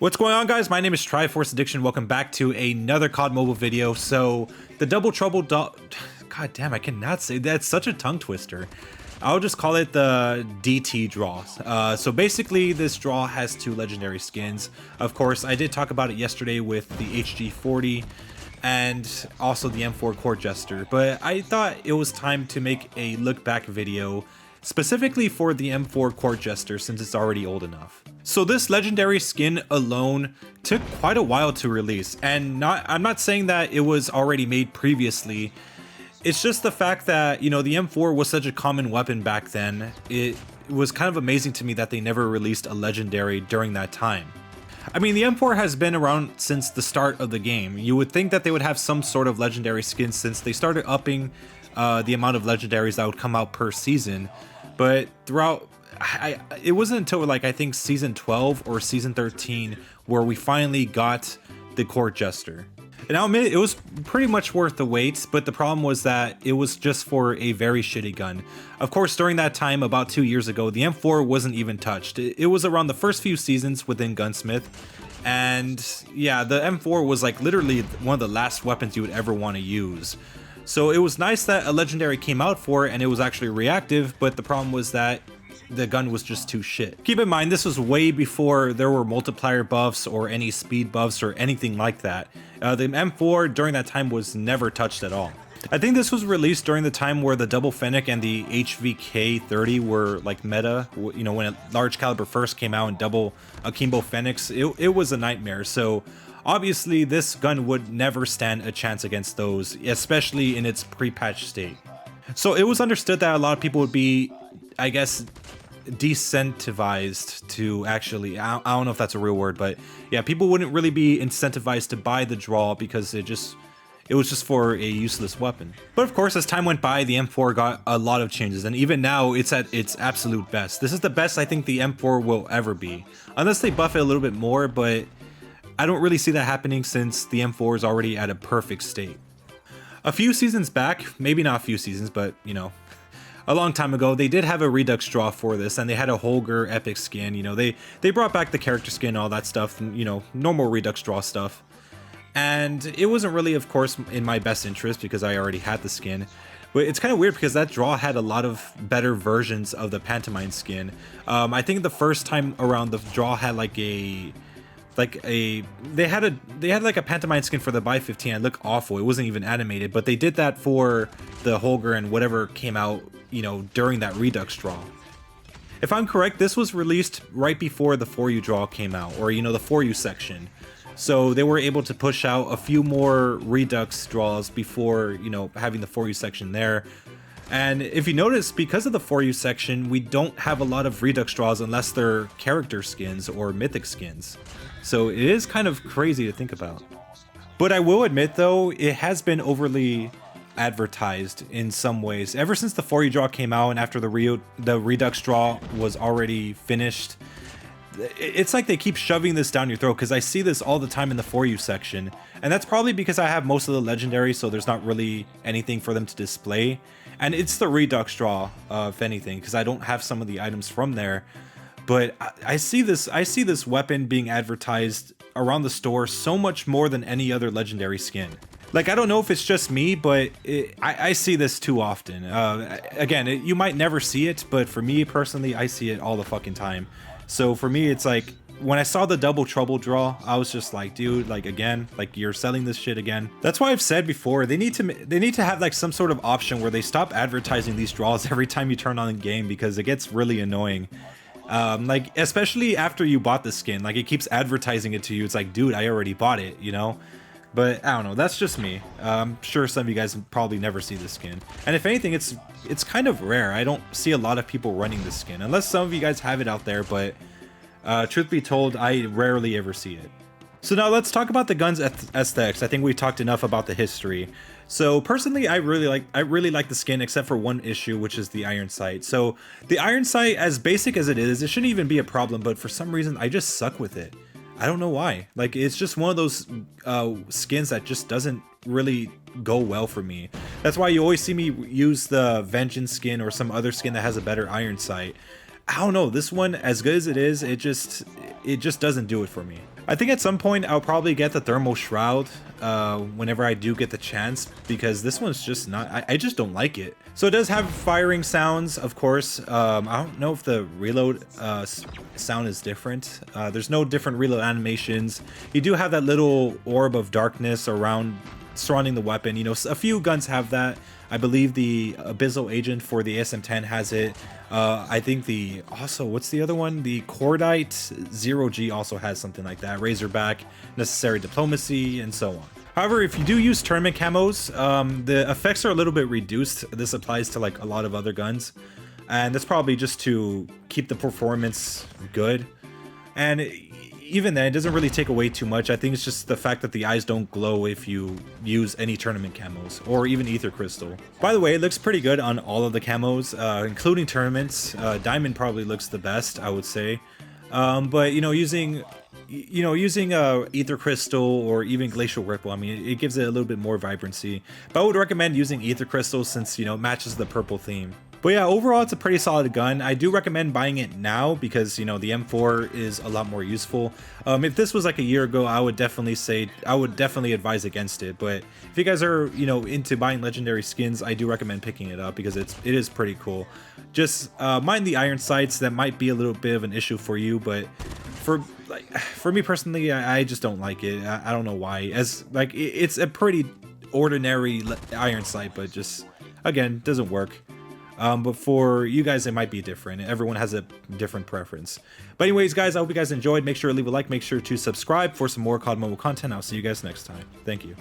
What's going on, guys? My name is Triforce Addiction. Welcome back to another COD mobile video. So the Double Trouble God damn, I cannot say that. It's such a tongue twister. I'll just call it the DT draw. So basically this draw has two legendary skins. Of course, I did talk about it yesterday with the HG40 and also the M4 Court Jester, but I thought it was time to make a look back video specifically for the M4 Court Jester since it's already old enough. So this legendary skin alone took quite a while to release, and I'm not saying that it was already made previously. It's just the fact that, you know, the M4 was such a common weapon back then. It was kind of amazing to me that they never released a legendary during that time. I mean, the M4 has been around since the start of the game. You would think that they would have some sort of legendary skin since they started upping the amount of legendaries that would come out per season. But throughout, it wasn't until like I think season 12 or season 13 where we finally got the Court Jester. And I'll admit it was pretty much worth the wait, but the problem was that it was just for a very shitty gun. Of course, during that time, about 2 years ago, the M4 wasn't even touched. It was around the first few seasons within Gunsmith. And yeah, the M4 was like literally one of the last weapons you would ever want to use. So it was nice that a legendary came out for it and it was actually reactive, but the problem was that the gun was just too shit. Keep in mind, this was way before there were multiplier buffs or any speed buffs or anything like that. The M4 during that time was never touched at all. I think this was released during the time where the Double Fennec and the HVK30 were like meta. You know, when a large caliber first came out and double Akimbo Fennecs, it was a nightmare. So obviously this gun would never stand a chance against those, especially in its pre-patch state. So it was understood that a lot of people would be, I guess, decentivized to actually, I don't know if that's a real word, but yeah, people wouldn't really be incentivized to buy the draw because it was just for a useless weapon. But of course, as time went by, the M4 got a lot of changes, and even now it's at its absolute best. This is the best I think the M4 will ever be, unless they buff it a little bit more, but I don't really see that happening since the M4 is already at a perfect state. A few seasons back, maybe not a few seasons, but you know, a long time ago, they did have a Redux draw for this, and they had a Holger epic skin. You know, they brought back the character skin, all that stuff, and, you know, normal Redux draw stuff. And it wasn't really, of course, in my best interest because I already had the skin. But it's kind of weird because that draw had a lot of better versions of the Pantomime skin. I think the first time around, the draw had like they had like a Pantomime skin for the Buy 15. It looked awful. It wasn't even animated, but they did that for the Holger and whatever came out, you know, during that Redux draw. If I'm correct, this was released right before the For You draw came out, or, you know, the For You section. So they were able to push out a few more Redux draws before, you know, having the For You section there. And if you notice, because of the For You section, we don't have a lot of Redux draws unless they're character skins or mythic skins. So it is kind of crazy to think about. But I will admit, though, it has been overly advertised in some ways. Ever since the For You draw came out and after the Redux draw was already finished, it's like they keep shoving this down your throat, because I see this all the time in the For You section. And that's probably because I have most of the legendaries, so there's not really anything for them to display. And it's the Redux draw, if anything, because I don't have some of the items from there. But I see this weapon being advertised around the store so much more than any other legendary skin. Like, I don't know if it's just me, but I see this too often. Again, you might never see it, but for me personally, I see it all the fucking time. So for me, it's like, when I saw the Double Trouble draw, I was just like, dude, like, again, like, you're selling this shit again. That's why I've said before, they need to have like some sort of option where they stop advertising these draws every time you turn on the game, because it gets really annoying. Like, especially after you bought the skin, like, it keeps advertising it to you. It's like, dude, I already bought it, you know? But I don't know, that's just me. I'm sure some of you guys probably never see this skin. And if anything, it's kind of rare. I don't see a lot of people running this skin, unless some of you guys have it out there, but truth be told, I rarely ever see it. So now let's talk about the gun's aesthetics. I think we talked enough about the history. So personally, I really like the skin, except for one issue, which is the iron sight. So the iron sight, as basic as it is, it shouldn't even be a problem, but for some reason I just suck with it. I don't know why. Like, it's just one of those skins that just doesn't really go well for me. That's why you always see me use the Vengeance skin or some other skin that has a better iron sight. I don't know, this one, as good as it is, it just doesn't do it for me. I think at some point I'll probably get the thermal shroud whenever I do get the chance, because this one's just not, I just don't like it. So it does have firing sounds, of course. I don't know if the reload sound is different. There's no different reload animations. You do have that little orb of darkness surrounding the weapon. You know, a few guns have that. I believe the Abyssal Agent for the ASM-10 has it. I think what's the other one? The Cordite 0G also has something like that. Razorback, Necessary Diplomacy, and so on. However, if you do use tournament camos, the effects are a little bit reduced. This applies to like a lot of other guns, and that's probably just to keep the performance good. And even then, it doesn't really take away too much. I think it's just the fact that the eyes don't glow if you use any tournament camos or even Ether Crystal. By the way, it looks pretty good on all of the camos, including tournaments. Diamond probably looks the best, I would say. But using Ether Crystal or even Glacial Ripple, I mean, it gives it a little bit more vibrancy. But I would recommend using Ether Crystal since, it matches the purple theme. But yeah, overall, it's a pretty solid gun. I do recommend buying it now because, the M4 is a lot more useful. If this was like a year ago, I would definitely advise against it. But if you guys are, into buying legendary skins, I do recommend picking it up because it is pretty cool. Just mind the iron sights. That might be a little bit of an issue for you, but for me personally, I just don't like it. I don't know why. It's a pretty ordinary iron sight, but just, again, doesn't work. But for you guys, it might be different. Everyone has a different preference. But anyways, guys, I hope you guys enjoyed. Make sure to leave a like. Make sure to subscribe for some more COD mobile content. I'll see you guys next time. Thank you.